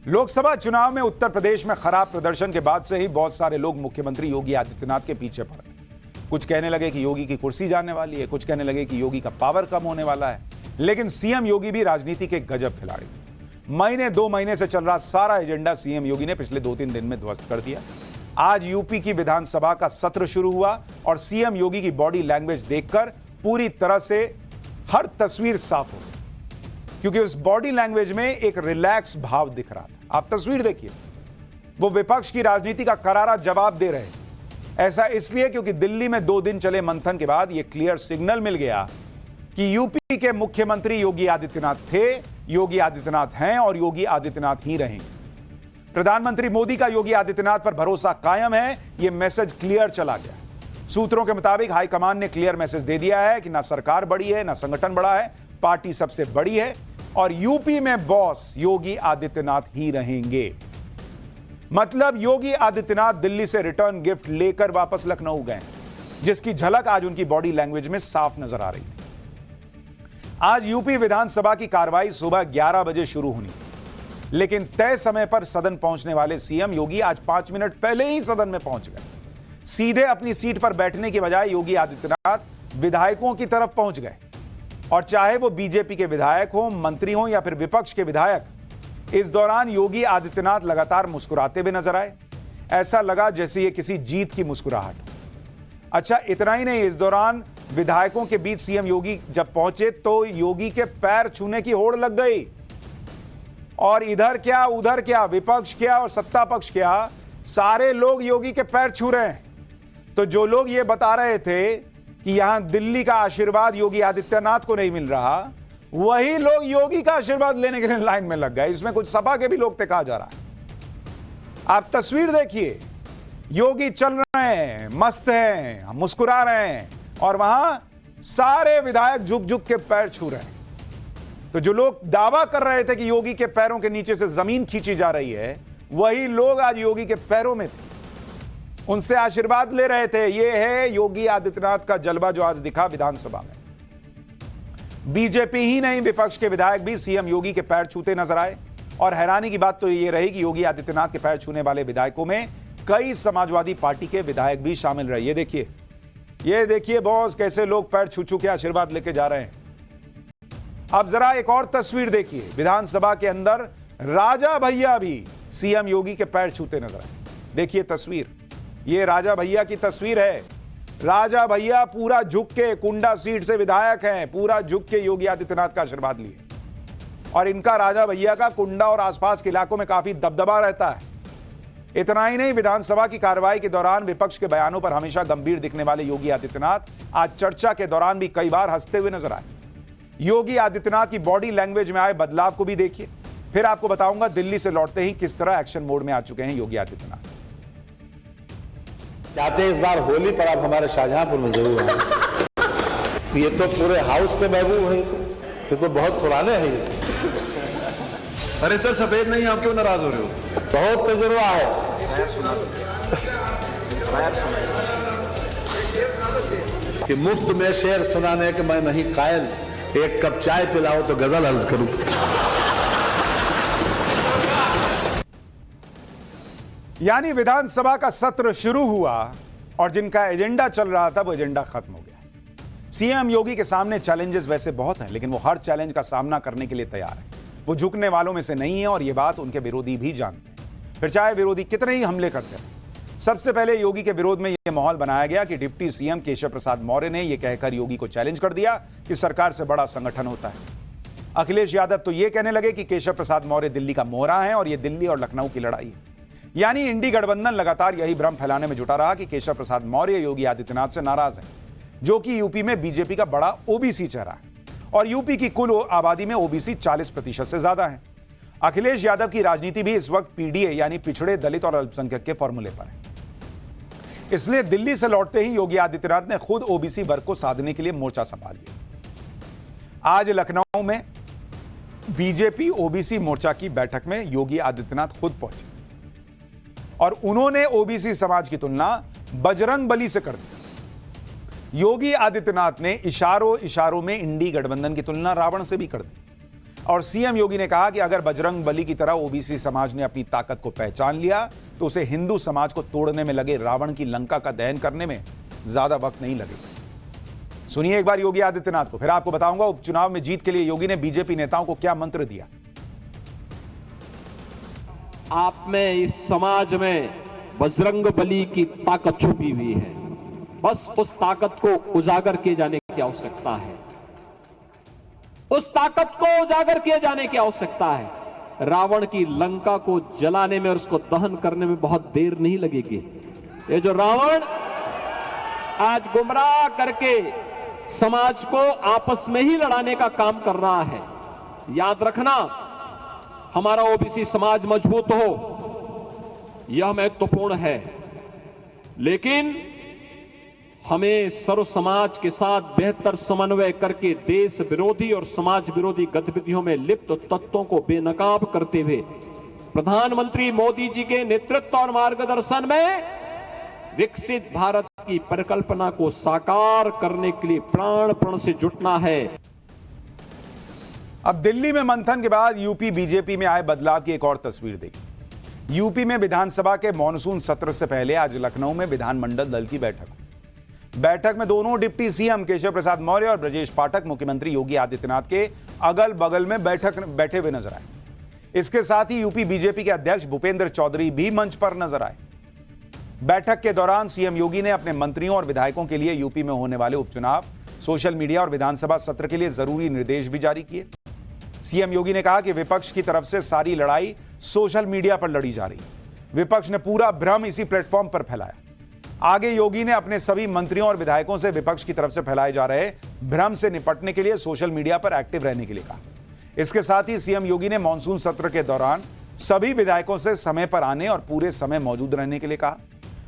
लोकसभा चुनाव में उत्तर प्रदेश में खराब प्रदर्शन के बाद से ही बहुत सारे लोग मुख्यमंत्री योगी आदित्यनाथ के पीछे पड़ गए। कुछ कहने लगे कि योगी की कुर्सी जाने वाली है, कुछ कहने लगे कि योगी का पावर कम होने वाला है। लेकिन सीएम योगी भी राजनीति के गजब खिलाड़ी। महीने 2 महीने से चल रहा सारा एजेंडा सीएम योगी ने पिछले 2-3 दिन में ध्वस्त कर दिया। आज यूपी की विधानसभा का सत्र शुरू हुआ और सीएम योगी की बॉडी लैंग्वेज देखकर पूरी तरह से हर तस्वीर साफ हो गई, क्योंकि उस बॉडी लैंग्वेज में एक रिलैक्स भाव दिख रहा था। आप तस्वीर देखिए, वो विपक्ष की राजनीति का करारा जवाब दे रहे हैं। ऐसा इसलिए क्योंकि दिल्ली में 2 दिन चले मंथन के बाद यह क्लियर सिग्नल मिल गया कि यूपी के मुख्यमंत्री योगी आदित्यनाथ थे, योगी आदित्यनाथ हैं और योगी आदित्यनाथ ही रहेंगे। प्रधानमंत्री मोदी का योगी आदित्यनाथ पर भरोसा कायम है, यह मैसेज क्लियर चला गया। सूत्रों के मुताबिक हाईकमान ने क्लियर मैसेज दे दिया है कि ना सरकार बड़ी है, ना संगठन बड़ा है, पार्टी सबसे बड़ी है और यूपी में बॉस योगी आदित्यनाथ ही रहेंगे। मतलब योगी आदित्यनाथ दिल्ली से रिटर्न गिफ्ट लेकर वापस लखनऊ गए, जिसकी झलक आज उनकी बॉडी लैंग्वेज में साफ नजर आ रही थी। आज यूपी विधानसभा की कार्रवाई सुबह 11 बजे शुरू होनी थी, लेकिन तय समय पर सदन पहुंचने वाले सीएम योगी आज 5 मिनट पहले ही सदन में पहुंच गए। सीधे अपनी सीट पर बैठने के बजाय योगी आदित्यनाथ विधायकों की तरफ पहुंच गए और चाहे वो बीजेपी के विधायक हो, मंत्री हो या फिर विपक्ष के विधायक, इस दौरान योगी आदित्यनाथ लगातार मुस्कुराते हुए नजर आए। ऐसा लगा जैसे ये किसी जीत की मुस्कुराहट हो। अच्छा, इतना ही नहीं, इस दौरान विधायकों के बीच सीएम योगी जब पहुंचे तो योगी के पैर छूने की होड़ लग गई और इधर क्या उधर क्या, विपक्ष क्या और सत्ता पक्ष क्या, सारे लोग योगी के पैर छू रहे हैं। तो जो लोग ये बता रहे थे कि यहां दिल्ली का आशीर्वाद योगी आदित्यनाथ को नहीं मिल रहा, वही लोग योगी का आशीर्वाद लेने के लिए लाइन में लग गए। इसमें कुछ सपा के भी लोग थे, कहा जा रहा है। आप तस्वीर देखिए, योगी चल रहे हैं, मस्त हैं, मुस्कुरा रहे हैं और वहां सारे विधायक झुक झुक के पैर छू रहे हैं। तो जो लोग दावा कर रहे थे कि योगी के पैरों के नीचे से जमीन खींची जा रही है, वही लोग आज योगी के पैरों में थे, उनसे आशीर्वाद ले रहे थे। यह है योगी आदित्यनाथ का जलवा जो आज दिखा विधानसभा में। बीजेपी ही नहीं, विपक्ष के विधायक भी सीएम योगी के पैर छूते नजर आए और हैरानी की बात तो यह रही कि योगी आदित्यनाथ के पैर छूने वाले विधायकों में कई समाजवादी पार्टी के विधायक भी शामिल रहे। ये देखिए बॉस, कैसे लोग पैर छू छू के आशीर्वाद लेके जा रहे हैं। अब जरा एक और तस्वीर देखिए, विधानसभा के अंदर राजा भैया भी सीएम योगी के पैर छूते नजर आए। देखिए तस्वीर, ये राजा भैया की तस्वीर है। राजा भैया पूरा झुक के, कुंडा सीट से विधायक हैं, पूरा झुक के योगी आदित्यनाथ का आशीर्वाद लिए और इनका राजा भैया का कुंडा और आसपास के इलाकों में काफी दबदबा रहता है। इतना ही नहीं, विधानसभा की कार्रवाई के दौरान विपक्ष के बयानों पर हमेशा गंभीर दिखने वाले योगी आदित्यनाथ आज चर्चा के दौरान भी कई बार हंसते हुए नजर आए। योगी आदित्यनाथ की बॉडी लैंग्वेज में आए बदलाव को भी देखिए, फिर आपको बताऊंगा दिल्ली से लौटते ही किस तरह एक्शन मोड में आ चुके हैं योगी आदित्यनाथ। चाहते हैं इस बार होली पर आप हमारे शाहजहांपुर में जरूर आए। ये तो पूरे हाउस के महबूब है, ये तो बहुत पुराने हैं ये। अरे सर, सफेद नहीं, आप क्यों नाराज हो रहे हो? बहुत तजुर्बा है। कि मुफ्त में शेर सुनाने के मैं नहीं कायल, एक कप चाय पिलाओ तो गजल अर्ज करूं। यानी विधानसभा का सत्र शुरू हुआ और जिनका एजेंडा चल रहा था वो एजेंडा खत्म हो गया। सीएम योगी के सामने चैलेंजेस वैसे बहुत हैं, लेकिन वो हर चैलेंज का सामना करने के लिए तैयार है। वो झुकने वालों में से नहीं है और ये बात उनके विरोधी भी जानते हैं, फिर चाहे विरोधी कितने ही हमले करते हैं। सबसे पहले योगी के विरोध में यह माहौल बनाया गया कि डिप्टी सीएम केशव प्रसाद मौर्य ने यह कहकर योगी को चैलेंज कर दिया कि सरकार से बड़ा संगठन होता है। अखिलेश यादव तो यह कहने लगे कि केशव प्रसाद मौर्य दिल्ली का मोहरा है और यह दिल्ली और लखनऊ की लड़ाई है। यानी इंडी गठबंधन लगातार यही भ्रम फैलाने में जुटा रहा कि केशव प्रसाद मौर्य योगी आदित्यनाथ से नाराज हैं, जो कि यूपी में बीजेपी का बड़ा ओबीसी चेहरा है और यूपी की कुल आबादी में ओबीसी 40% से ज्यादा है। अखिलेश यादव की राजनीति भी इस वक्त पीडीए यानी पिछड़े, दलित और अल्पसंख्यक के फॉर्मूले पर है। इसलिए दिल्ली से लौटते ही योगी आदित्यनाथ ने खुद ओबीसी वर्ग को साधने के लिए मोर्चा संभाल लिया। आज लखनऊ में बीजेपी ओबीसी मोर्चा की बैठक में योगी आदित्यनाथ खुद पहुंचे और उन्होंने ओबीसी समाज की तुलना बजरंगबली से कर दी। योगी आदित्यनाथ ने इशारों में इंडी गठबंधन की तुलना रावण से भी कर दी और सीएम योगी ने कहा कि अगर बजरंग बली की तरह ओबीसी समाज ने अपनी ताकत को पहचान लिया तो उसे हिंदू समाज को तोड़ने में लगे रावण की लंका का दहन करने में ज्यादा वक्त नहीं लगेगा। सुनिए एक बार योगी आदित्यनाथ को, फिर आपको बताऊंगा उपचुनाव में जीत के लिए योगी ने बीजेपी नेताओं को क्या मंत्र दिया। आप में, इस समाज में बजरंग बली की ताकत छुपी हुई है। बस उस ताकत को उजागर किए जाने की आवश्यकता है। उस ताकत को उजागर किए जाने की आवश्यकता है। रावण की लंका को जलाने में और उसको दहन करने में बहुत देर नहीं लगेगी। ये जो रावण आज गुमराह करके समाज को आपस में ही लड़ाने का काम कर रहा है, याद रखना, हमारा ओबीसी समाज मजबूत हो यह महत्वपूर्ण है, लेकिन हमें सर्व समाज के साथ बेहतर समन्वय करके देश विरोधी और समाज विरोधी गतिविधियों में लिप्त तत्वों को बेनकाब करते हुए प्रधानमंत्री मोदी जी के नेतृत्व और मार्गदर्शन में विकसित भारत की परिकल्पना को साकार करने के लिए प्राण प्रण से जुटना है। अब दिल्ली में मंथन के बाद यूपी बीजेपी में आए बदलाव की एक और तस्वीर देखी। यूपी में विधानसभा के मॉनसून सत्र से पहले आज लखनऊ में विधानमंडल दल की बैठक में दोनों डिप्टी सीएम केशव प्रसाद मौर्य और ब्रजेश पाठक मुख्यमंत्री योगी आदित्यनाथ के अगल बगल में बैठे हुए नजर आए। इसके साथ ही यूपी बीजेपी के अध्यक्ष भूपेंद्र चौधरी भी मंच पर नजर आए। बैठक के दौरान सीएम योगी ने अपने मंत्रियों और विधायकों के लिए यूपी में होने वाले उपचुनाव, सोशल मीडिया और विधानसभा सत्र के लिए जरूरी निर्देश भी जारी किए। सीएम योगी ने कहा कि विपक्ष की तरफ से सारी लड़ाई सोशल मीडिया पर लड़ी जा रही है। विपक्ष ने पूरा भ्रम इसी प्लेटफॉर्म पर फैलाया। आगे योगी ने अपने सभी मंत्रियों और विधायकों से विपक्ष की तरफ से फैलाए जा रहे भ्रम से निपटने के लिए सोशल मीडिया पर एक्टिव रहने के लिए कहा। इसके साथ ही सीएम योगी ने मॉनसून सत्र के दौरान सभी विधायकों से समय पर आने और पूरे समय मौजूद रहने के लिए कहा।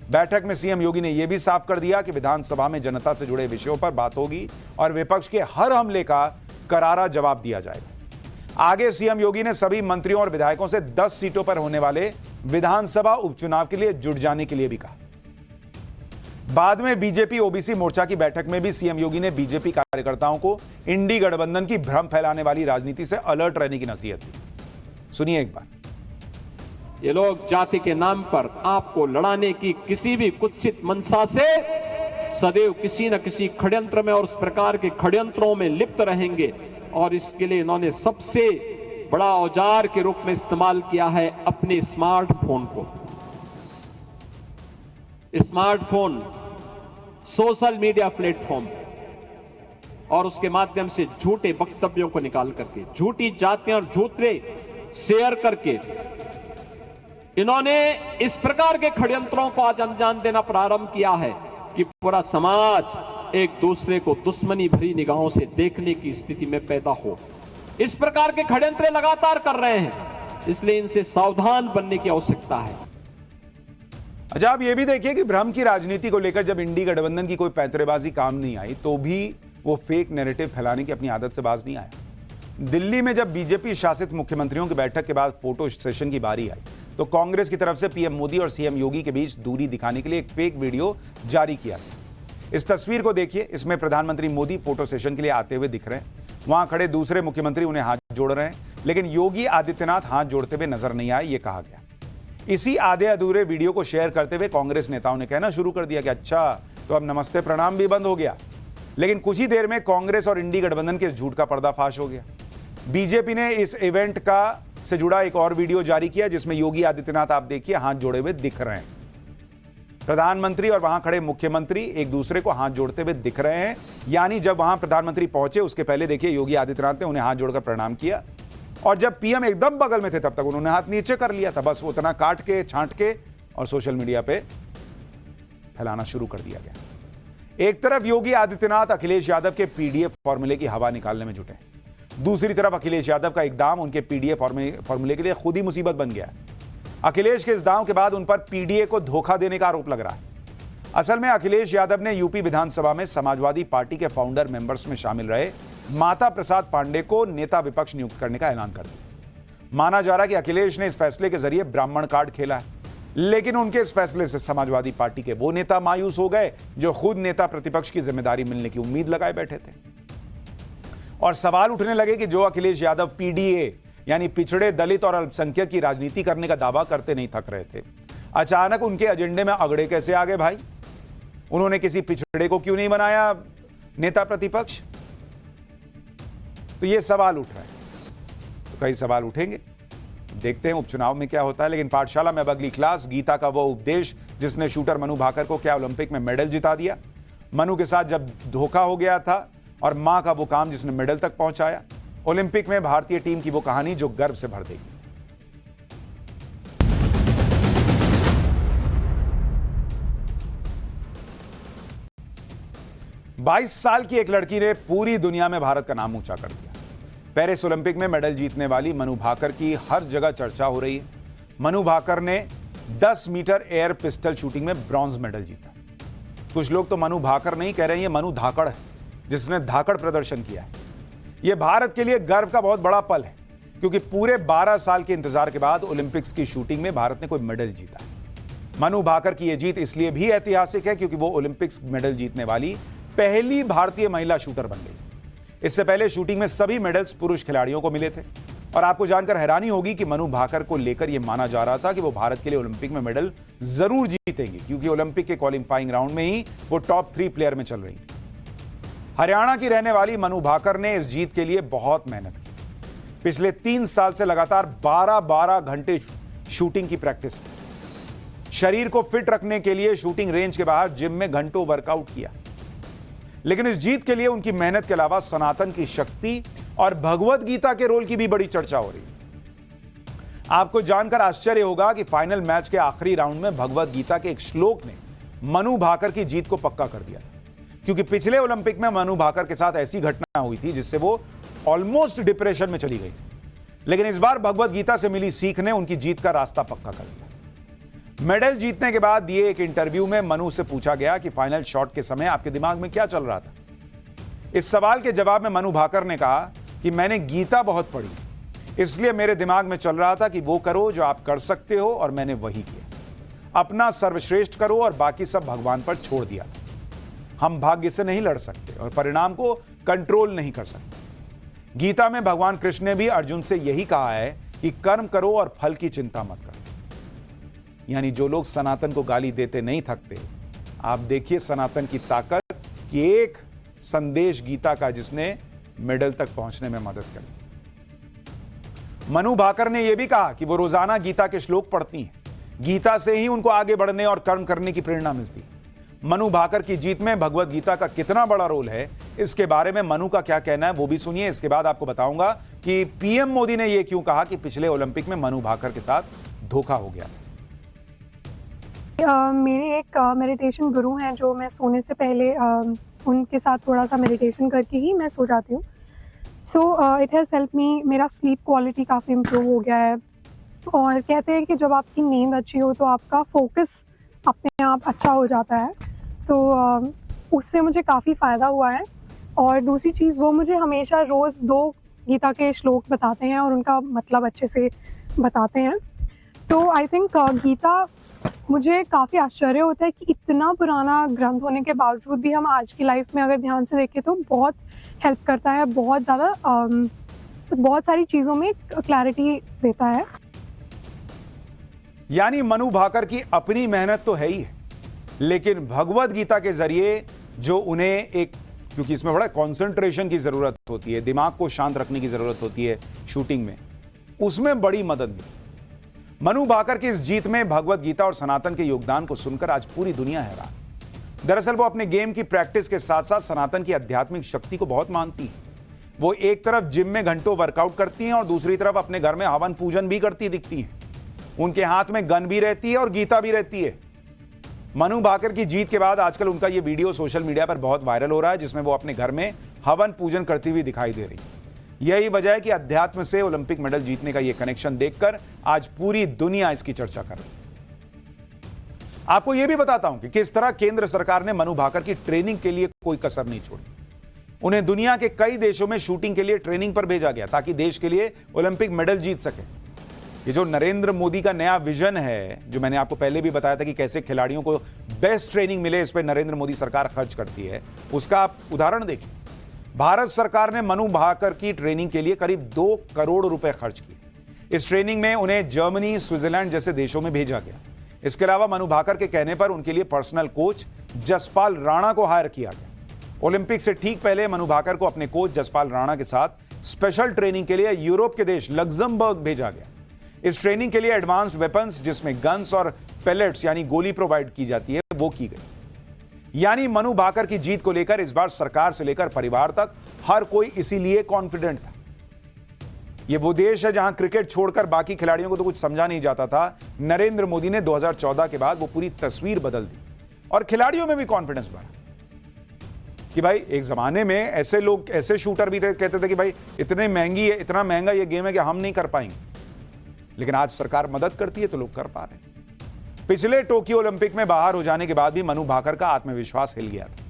बैठक में सीएम योगी ने यह भी साफ कर दिया कि विधानसभा में जनता से जुड़े विषयों पर बात होगी और विपक्ष के हर हमले का करारा जवाब दिया जाएगा। आगे सीएम योगी ने सभी मंत्रियों और विधायकों से 10 सीटों पर होने वाले विधानसभा उपचुनाव के लिए जुट जाने के लिए भी कहा। बाद में बीजेपी ओबीसी मोर्चा की बैठक में भी सीएम योगी ने बीजेपी कार्यकर्ताओं को इंडी गठबंधन की भ्रम फैलाने वाली राजनीति से अलर्ट रहने की नसीहत दी। सुनिए एक बार। ये लोग जाति के नाम पर आपको लड़ाने की किसी भी कुत्सित मंशा से सदैव किसी न किसी षड्यंत्र में और उस प्रकार के षड्यंत्रों में लिप्त रहेंगे और इसके लिए इन्होंने सबसे बड़ा औजार के रूप में इस्तेमाल किया है अपने स्मार्टफोन को। स्मार्टफोन सोशल मीडिया प्लेटफॉर्म और उसके माध्यम से झूठे वक्तव्यों को निकाल करके, झूठी जातियां और झूठे शेयर करके इन्होंने इस प्रकार के षड्यंत्रों को आज अंजाम देना प्रारंभ किया है कि पूरा समाज एक दूसरे को दुश्मनी भरी निगाहों से देखने की स्थिति में पैदा हो। इस प्रकार के षड्यंत्र लगातार कर रहे हैं, इसलिए इनसे सावधान बनने की आवश्यकता है। अच्छा, आप ये भी देखिए कि भ्रम की राजनीति को लेकर जब इंडी गठबंधन की कोई पैंतरेबाजी काम नहीं आई तो भी वो फेक नैरेटिव फैलाने की अपनी आदत से बाज नहीं आया। दिल्ली में जब बीजेपी शासित मुख्यमंत्रियों की बैठक के बाद फोटो सेशन की बारी आई तो कांग्रेस की तरफ से पीएम मोदी और सीएम योगी के बीच दूरी दिखाने के लिए एक फेक वीडियो जारी किया गया। इस तस्वीर को देखिए। इसमें प्रधानमंत्री मोदी फोटो सेशन के लिए आते हुए दिख रहे हैं। वहां खड़े दूसरे मुख्यमंत्री उन्हें हाथ जोड़ रहे हैं, लेकिन योगी आदित्यनाथ हाथ जोड़ते हुए नजर नहीं आए, ये कहा गया। इसी आधे अधूरे वीडियो को शेयर करते हुए कांग्रेस नेताओं ने कहना शुरू कर दिया कि अच्छा, तो अब नमस्ते प्रणाम भी बंद हो गया। लेकिन कुछ ही देर में कांग्रेस और इंडी गठबंधन के झूठ का पर्दाफाश हो गया। बीजेपी ने इस इवेंट का से जुड़ा एक और वीडियो जारी किया जिसमें योगी आदित्यनाथ, आप देखिए, हाथ जोड़े हुए दिख रहे हैं। प्रधानमंत्री और वहां खड़े मुख्यमंत्री एक दूसरे को हाथ जोड़ते हुए दिख रहे हैं। यानी जब वहां प्रधानमंत्री पहुंचे उसके पहले देखिए योगी आदित्यनाथ ने उन्हें हाथ जोड़कर प्रणाम किया और जब पीएम एकदम बगल में थे तब तक उन्होंने हाथ नीचे कर लिया था। बस उतना काट के छांट के और सोशल मीडिया पे फैलाना शुरू कर दिया गया। एक तरफ योगी आदित्यनाथ अखिलेश यादव के पीडीएफ फॉर्मूले की हवा निकालने में जुटे, दूसरी तरफ अखिलेश यादव का इकदाम उनके पीडीए फॉर्मूले के लिए खुद ही मुसीबत बन गया है। अखिलेश के इस दांव के बाद उन पर पीडीए को धोखा देने का आरोप लग रहा है। असल में अखिलेश यादव ने यूपी विधानसभा में समाजवादी पार्टी के फाउंडर मेंबर्स में शामिल रहे माता प्रसाद पांडे को नेता विपक्ष नियुक्त करने का ऐलान कर दिया। माना जा रहा है कि अखिलेश ने इस फैसले के जरिए ब्राह्मण कार्ड खेला है, लेकिन उनके इस फैसले से समाजवादी पार्टी के वो नेता मायूस हो गए जो खुद नेता प्रतिपक्ष की जिम्मेदारी मिलने की उम्मीद लगाए बैठे थे। और सवाल उठने लगे कि जो अखिलेश यादव पीडीए यानी पिछड़े, दलित और अल्पसंख्यक की राजनीति करने का दावा करते नहीं थक रहे थे, अचानक उनके एजेंडे में अगड़े कैसे आ गए भाई? उन्होंने किसी पिछड़े को क्यों नहीं बनाया नेता प्रतिपक्ष? तो ये सवाल उठ रहा है। तो कई सवाल उठेंगे, देखते हैं उपचुनाव में क्या होता है। लेकिन पाठशाला में अब अगली क्लास, गीता का वो उपदेश जिसने शूटर मनु भाकर को क्या ओलंपिक में मेडल जिता दिया, मनु के साथ जब धोखा हो गया था, और मां का वो काम जिसने मेडल तक पहुंचाया। ओलंपिक में भारतीय टीम की वो कहानी जो गर्व से भर देगी। बाईस साल की एक लड़की ने पूरी दुनिया में भारत का नाम ऊंचा कर दिया। पेरिस ओलंपिक में मेडल जीतने वाली मनु भाकर की हर जगह चर्चा हो रही है। मनु भाकर ने 10 मीटर एयर पिस्टल शूटिंग में ब्रॉन्ज मेडल जीता। कुछ लोग तो मनु भाकर नहीं कह रहे हैं, ये मनु धाकड़ है जिसने धाकड़ प्रदर्शन किया है। यह भारत के लिए गर्व का बहुत बड़ा पल है, क्योंकि पूरे 12 साल के इंतजार के बाद ओलंपिक्स की शूटिंग में भारत ने कोई मेडल जीता है। मनु भाकर की यह जीत इसलिए भी ऐतिहासिक है क्योंकि वो ओलंपिक्स मेडल जीतने वाली पहली भारतीय महिला शूटर बन गई। इससे पहले शूटिंग में सभी मेडल्स पुरुष खिलाड़ियों को मिले थे। और आपको जानकर हैरानी होगी कि मनु भाकर को लेकर यह माना जा रहा था कि वो भारत के लिए ओलंपिक में मेडल जरूर जीतेंगे, क्योंकि ओलंपिक के क्वालिफाइंग राउंड में ही वो टॉप 3 प्लेयर में चल रही थी। हरियाणा की रहने वाली मनु भाकर ने इस जीत के लिए बहुत मेहनत की। पिछले 3 साल से लगातार 12-12 घंटे शूटिंग की प्रैक्टिस की। शरीर को फिट रखने के लिए शूटिंग रेंज के बाहर जिम में घंटों वर्कआउट किया। लेकिन इस जीत के लिए उनकी मेहनत के अलावा सनातन की शक्ति और भगवत गीता के रोल की भी बड़ी चर्चा हो रही है। आपको जानकर आश्चर्य होगा कि फाइनल मैच के आखिरी राउंड में भगवत गीता के एक श्लोक ने मनु भाकर की जीत को पक्का कर दिया था, क्योंकि पिछले ओलंपिक में मनु भाकर के साथ ऐसी घटना हुई थी जिससे वो ऑलमोस्ट डिप्रेशन में चली गई। लेकिन इस बार भगवत गीता से मिली सीख ने उनकी जीत का रास्ता पक्का कर दिया। मेडल जीतने के बाद दिए एक इंटरव्यू में मनु से पूछा गया कि फाइनल शॉट के समय आपके दिमाग में क्या चल रहा था। इस सवाल के जवाब में मनु भाकर ने कहा कि मैंने गीता बहुत पढ़ी, इसलिए मेरे दिमाग में चल रहा था कि वो करो जो आप कर सकते हो, और मैंने वही किया। अपना सर्वश्रेष्ठ करो और बाकी सब भगवान पर छोड़ दिया। हम भाग्य से नहीं लड़ सकते और परिणाम को कंट्रोल नहीं कर सकते। गीता में भगवान कृष्ण ने भी अर्जुन से यही कहा है कि कर्म करो और फल की चिंता मत करो। यानी जो लोग सनातन को गाली देते नहीं थकते, आप देखिए सनातन की ताकत कि एक संदेश गीता का जिसने मेडल तक पहुंचने में मदद करी। मनु भाकर ने यह भी कहा कि वो रोजाना गीता के श्लोक पढ़ती हैं। गीता से ही उनको आगे बढ़ने और कर्म करने की प्रेरणा मिलती है। मनु भाकर की जीत में भगवत गीता का कितना बड़ा रोल है, इसके बारे में मनु का क्या कहना है वो भी सुनिए। इसके बाद आपको बताऊंगा कि पीएम मोदी ने यह क्यों कहा कि पिछले ओलंपिक में मनु भाकर के साथ धोखा हो गया। मेरे एक मेडिटेशन गुरु हैं जो मैं सोने से पहले उनके साथ थोड़ा सा मेडिटेशन करके ही मैं सो जाती हूँ। So it has help me, मेरा स्लीप क्वालिटी काफ़ी इम्प्रूव हो गया है। और कहते हैं कि जब आपकी नींद अच्छी हो तो आपका फोकस अपने आप अच्छा हो जाता है। तो उससे मुझे काफ़ी फ़ायदा हुआ है। और दूसरी चीज़, वो मुझे हमेशा रोज़ 2 गीता के श्लोक बताते हैं और उनका मतलब अच्छे से बताते हैं। तो आई थिंक गीता, मुझे काफ़ी आश्चर्य होता है कि इतना पुराना ग्रंथ होने के बावजूद भी हम आज की लाइफ में अगर ध्यान से देखें तो बहुत हेल्प करता है, बहुत ज़्यादा बहुत सारी चीज़ों में क्लैरिटी देता है। यानी मनु भाकर की अपनी मेहनत तो है ही है, लेकिन भगवत गीता के जरिए जो उन्हें एक, क्योंकि इसमें बड़ा कंसंट्रेशन की जरूरत होती है, दिमाग को शांत रखने की जरूरत होती है शूटिंग में, उसमें बड़ी मदद मिली। मनु भाकर की इस जीत में भगवत गीता और सनातन के योगदान को सुनकर आज पूरी दुनिया हैरान। दरअसल वो अपने गेम की प्रैक्टिस के साथ साथ सनातन की आध्यात्मिक शक्ति को बहुत मानती है। वो एक तरफ जिम में घंटों वर्कआउट करती हैं और दूसरी तरफ अपने घर में हवन पूजन भी करती दिखती हैं। उनके हाथ में गन भी रहती है और गीता भी रहती है। मनु भाकर की जीत के बाद आजकल उनका यह वीडियो सोशल मीडिया पर बहुत वायरल हो रहा है, जिसमें वो अपने घर में हवन पूजन करती हुई दिखाई दे रही है। यही वजह है कि अध्यात्म से ओलंपिक मेडल जीतने का यह कनेक्शन देखकर आज पूरी दुनिया इसकी चर्चा कर रही है। आपको यह भी बताता हूं कि किस तरह केंद्र सरकार ने मनु भाकर की ट्रेनिंग के लिए कोई कसर नहीं छोड़ी। उन्हें दुनिया के कई देशों में शूटिंग के लिए ट्रेनिंग पर भेजा गया ताकि देश के लिए ओलंपिक मेडल जीत सके। ये जो नरेंद्र मोदी का नया विजन है, जो मैंने आपको पहले भी बताया था कि कैसे खिलाड़ियों को बेस्ट ट्रेनिंग मिले, इस पर नरेंद्र मोदी सरकार खर्च करती है, उसका आप उदाहरण देखिए। भारत सरकार ने मनु भाकर की ट्रेनिंग के लिए करीब 2 करोड़ रुपए खर्च किए। इस ट्रेनिंग में उन्हें जर्मनी, स्विट्जरलैंड जैसे देशों में भेजा गया। इसके अलावा मनु भाकर के कहने पर उनके लिए पर्सनल कोच जसपाल राणा को हायर किया गया। ओलंपिक से ठीक पहले मनु भाकर को अपने कोच जसपाल राणा के साथ स्पेशल ट्रेनिंग के लिए यूरोप के देश लग्जमबर्ग भेजा गया। इस ट्रेनिंग के लिए एडवांस्ड वेपन्स, जिसमें गन्स और पेलेट्स यानी गोली प्रोवाइड की जाती है, वो की गई। यानी मनु भाकर की जीत को लेकर इस बार सरकार से लेकर परिवार तक हर कोई इसीलिए कॉन्फिडेंट था। यह वो देश है जहां क्रिकेट छोड़कर बाकी खिलाड़ियों को तो कुछ समझा नहीं जाता था। नरेंद्र मोदी ने 2014 के बाद वो पूरी तस्वीर बदल दी और खिलाड़ियों में भी कॉन्फिडेंस बढ़ा कि भाई एक जमाने में ऐसे लोग, ऐसे शूटर भी थे, कहते थे कि भाई इतनी महंगी है, इतना महंगा ये गेम है कि हम नहीं कर पाएंगे, लेकिन आज सरकार मदद करती है तो लोग कर पा रहे हैं। पिछले टोक्यो ओलंपिक में बाहर हो जाने के बाद भी मनु भाकर का आत्मविश्वास हिल गया था,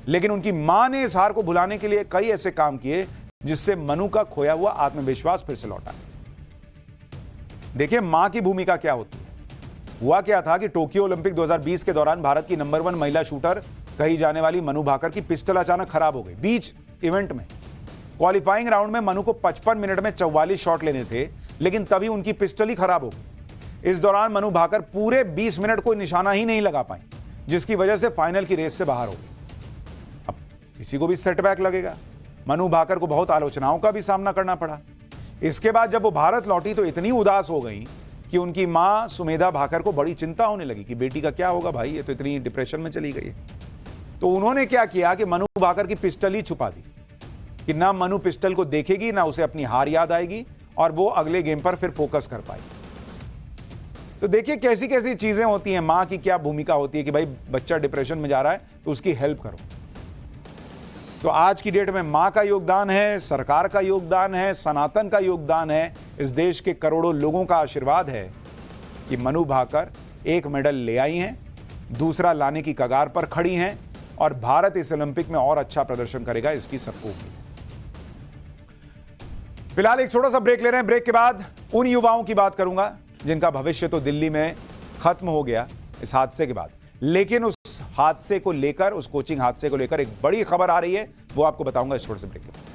लेकिन उनकी मां ने इस हार को भुलाने के लिए कई ऐसे काम किए जिससे मनु का खोया हुआ आत्मविश्वास फिर से लौटा। देखिए मां की भूमिका क्या होती है। हुआ क्या था कि टोक्यो ओलंपिक 2020 के दौरान भारत की नंबर 1 महिला शूटर कही जाने वाली मनु भाकर की पिस्टल अचानक खराब हो गई बीच इवेंट में। क्वालिफाइंग राउंड में मनु को 55 मिनट में 44 शॉट लेने थे, लेकिन तभी उनकी पिस्टल ही खराब हो गई। इस दौरान मनु भाकर पूरे 20 मिनट कोई निशाना ही नहीं लगा पाई, जिसकी वजह से फाइनल की रेस से बाहर हो गई। अब किसी को भी सेटबैक लगेगा। मनु भाकर को बहुत आलोचनाओं का भी सामना करना पड़ा। इसके बाद जब वो भारत लौटी तो इतनी उदास हो गई कि उनकी मां सुमेधा भाकर को बड़ी चिंता होने लगी कि बेटी का क्या होगा, भाई ये तो इतनी डिप्रेशन में चली गई है। तो उन्होंने क्या किया कि मनु भाकर की पिस्टल ही छुपा दी कि ना मनु पिस्टल को देखेगी, ना उसे अपनी हार याद आएगी और वो अगले गेम पर फिर फोकस कर पाएगी। तो देखिए कैसी कैसी चीजें होती हैं। मां की क्या भूमिका होती है कि भाई बच्चा डिप्रेशन में जा रहा है तो उसकी हेल्प करो। तो आज की डेट में मां का योगदान है, सरकार का योगदान है, सनातन का योगदान है, इस देश के करोड़ों लोगों का आशीर्वाद है कि मनु भाकर एक मेडल ले आई हैं, दूसरा लाने की कगार पर खड़ी हैं और भारत इस ओलंपिक में और अच्छा प्रदर्शन करेगा, इसकी सबको उम्मीद है। फिलहाल एक छोटा सा ब्रेक ले रहे हैं। ब्रेक के बाद उन युवाओं की बात करूंगा जिनका भविष्य तो दिल्ली में खत्म हो गया इस हादसे के बाद, लेकिन उस हादसे को लेकर, उस कोचिंग हादसे को लेकर एक बड़ी खबर आ रही है, वो आपको बताऊंगा इस छोटे से ब्रेक के बाद।